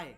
Bye.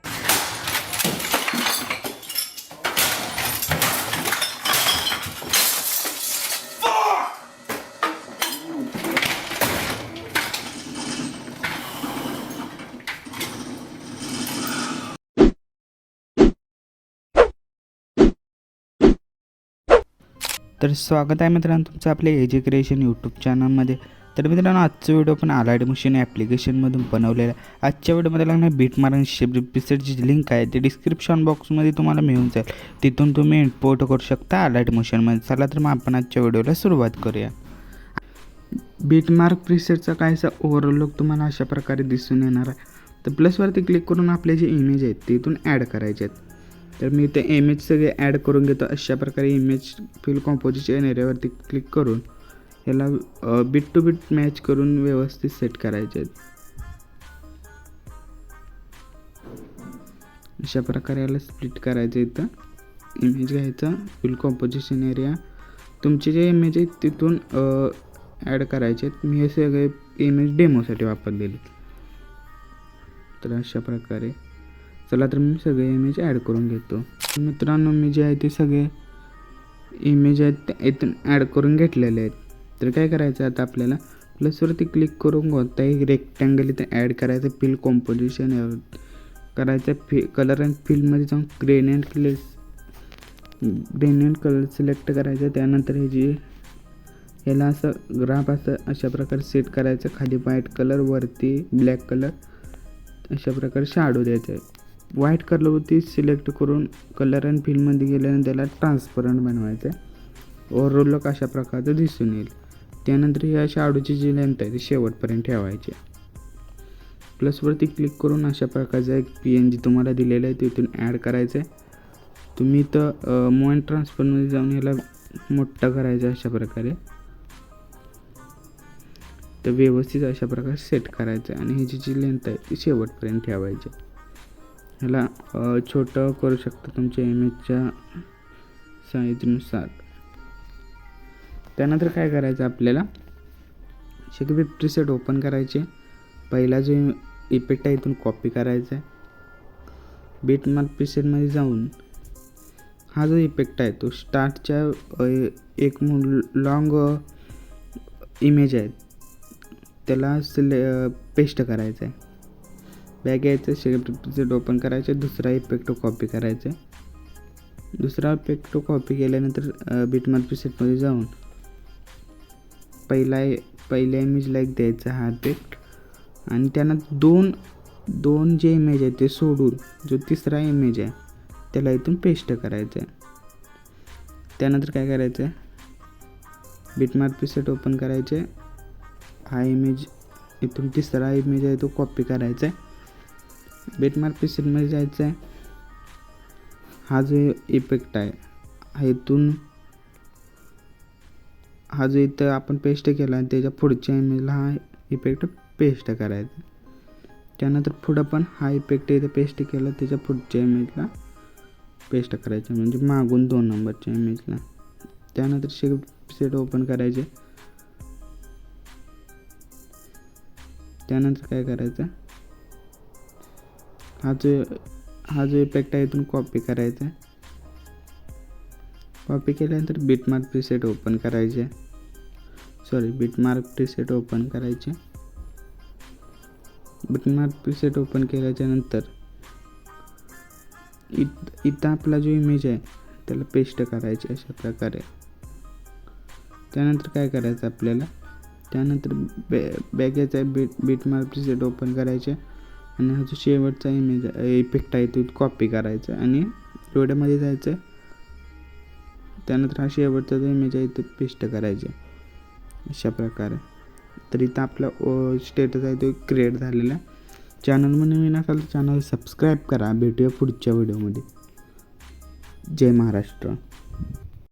तर स्वागत आहे मित्रांनो तुमचं आपल्या एजी क्रिएशन यूट्यूब चॅनलमध्ये. तर मित्रांनो आजचा व्हिडिओ पण अलाइड मशीन ॲप्लिकेशनमधून बनवलेला आहे. आजच्या व्हिडिओमध्ये लागणार बीटमार्क प्रीसेटची लिंक आहे ते डिस्क्रिप्शन बॉक्समध्ये तुम्हाला मिळून जाईल. तिथून तुम्ही इम्पोर्ट करू शकता अलाइड मशीनमध्ये. चला तर मग आपण आजच्या व्हिडिओला सुरुवात करूया. बीटमार्क प्रीसेटचा काहीसा ओव्हरऑल लुक तुम्हाला अशा प्रकारे दिसून येणार आहे. तर प्लसवरती क्लिक करून आपले जे इमेज आहेत ते इथून ॲड करायचे आहेत. तर मी ते इमेज सगळे ॲड करून घेतो. अशा प्रकारे इमेज फिल कॉम्पोजिशन एरियावरती क्लिक करून याला बिट टू बिट मॅच करून व्यवस्थित सेट करायचे आहेत. अशा प्रकारे याला स्प्लिट करायचं. इथं इमेज घ्यायचा, फिल कॉम्पोजिशन एरिया तुमचे जे इमेज आहेत तिथून ॲड करायचे आहेत. मी हे सगळे इमेज डेमोसाठी वापरलेले. तर अशा प्रकारे चला तर मी सगळे इमेज ॲड करून घेतो. मित्रांनो मी जे आहे ते सगळे इमेज आहेत ते इथून ॲड करून घेतलेले आहेत. तर काय करायचं आता आपल्याला प्लसवरती क्लिक करून कोणताही रेक्टँगल इथं ॲड करायचं. फिल कॉम्पोजिशन करायचं. कलर अँड फिलमध्ये जाऊन ग्रेडियंट कलर सिलेक्ट करायचं. त्यानंतर हे जे याला असं ग्राफ अशा प्रकारे सेट करायचं. खाली व्हाईट कलर, वरती ब्लॅक कलर, अशा प्रकारे शॅडो द्यायचं आहे. व्हाईट कलरवरती सिलेक्ट करून कलर अँड फिलमध्ये गेल्यानंतर त्याला ट्रान्सपरंट बनवायचं आहे. ओव्हरऑल लुक अशा प्रकारचं दिसून येईल. त्यानंतर या शॅडोची जी लेंथ आहे ती शेवटपर्यंत ठेवायची. प्लसवरती क्लिक करून अशा प्रकारचा एक PNG तुम्हाला दिलेला आहे तिथून ॲड करायचं आहे. तुम्ही इथं मोमेंट ट्रान्सफरमध्ये जाऊन याला मोठं करायचं अशा प्रकारे. तर व्यवस्थित अशा प्रकारे सेट करायचं आणि ह्याची जी लेंथ आहे ती शेवटपर्यंत ठेवायची. ह्याला छोटं करू शकता तुमच्या इमेजच्या साईजनुसार. त्यानंतर काय करायचं आपल्याला सगळे प्रीसेट ओपन करायचे. पहिला जो इफेक्ट आहे इथून कॉपी करायचा आहे. बीटमार्क प्रीसेटमध्ये जाऊन हा जो इफेक्ट आहे तो स्टार्टच्या एक लॉंग इमेज आहे त्याला पेस्ट करायचं आहे. बॅग यायचं, शेप प्रीसेट ओपन करायचं, दुसरा इफेक्ट कॉपी करायचा आहे. दुसरा इफेक्ट कॉपी केल्यानंतर बीटमार्क प्रीसेटमध्ये जाऊन पहिल्या इमेजला एक द्यायचा हा इफेक्ट आणि त्यांना दोन जे इमेज आहे ते सोडून जो तिसरा इमेज आहे त्याला इथून पेस्ट करायचं आहे. त्यानंतर काय करायचं आहे बीटमार्क प्रीसेट ओपन करायचे. हा इमेज इथून तिसरा इमेज आहे तो कॉपी करायचा आहे. बीटमार्क प्रीसेटमध्ये जायचं आहे. हा जो इफेक्ट आहे हा जो इथं आपण पेस्ट केला आहे त्याच्या पुढच्या इमेजला हा इफेक्ट पेस्ट करायचा. त्यानंतर पुढं पण हा इफेक्ट इथं पेस्ट केला त्याच्या पुढच्या इमेजला पेस्ट करायचं म्हणजे मागून 2 नंबरच्या इमेजला. त्यानंतर प्रीसेट ओपन करायचे. त्यानंतर काय करायचं हा जो इफेक्ट आहे इथून कॉपी करायचा. कॉपी केल्यानंतर बीटमार्क प्रीसेट ओपन करायचे. बीटमार्क प्रीसेट ओपन करायचे. बीटमार्क प्रीसेट ओपन केल्याच्या नंतर इथं आपला जो इमेज आहे त्याला पेस्ट करायचे अशा प्रकारे. त्यानंतर काय करायचं आपल्याला त्यानंतर बॅगेचा बीटमार्क प्रीसेट ओपन करायचे आणि हा जो शेवटचा इमेज इफेक्ट आहे तो कॉपी करायचा आणि डोळ्यामध्ये जायचं. त्यानंतर हा शेवटचा जो इमेज आहे तो पेस्ट करायचा अशा प्रकारे. तर इथं आपला स्टेटस आहे तो क्रिएट झालेला. चॅनलमध्ये नवीन असाल तर चॅनल सबस्क्राईब करा. भेटूया पुढच्या व्हिडिओमध्ये. जय महाराष्ट्र.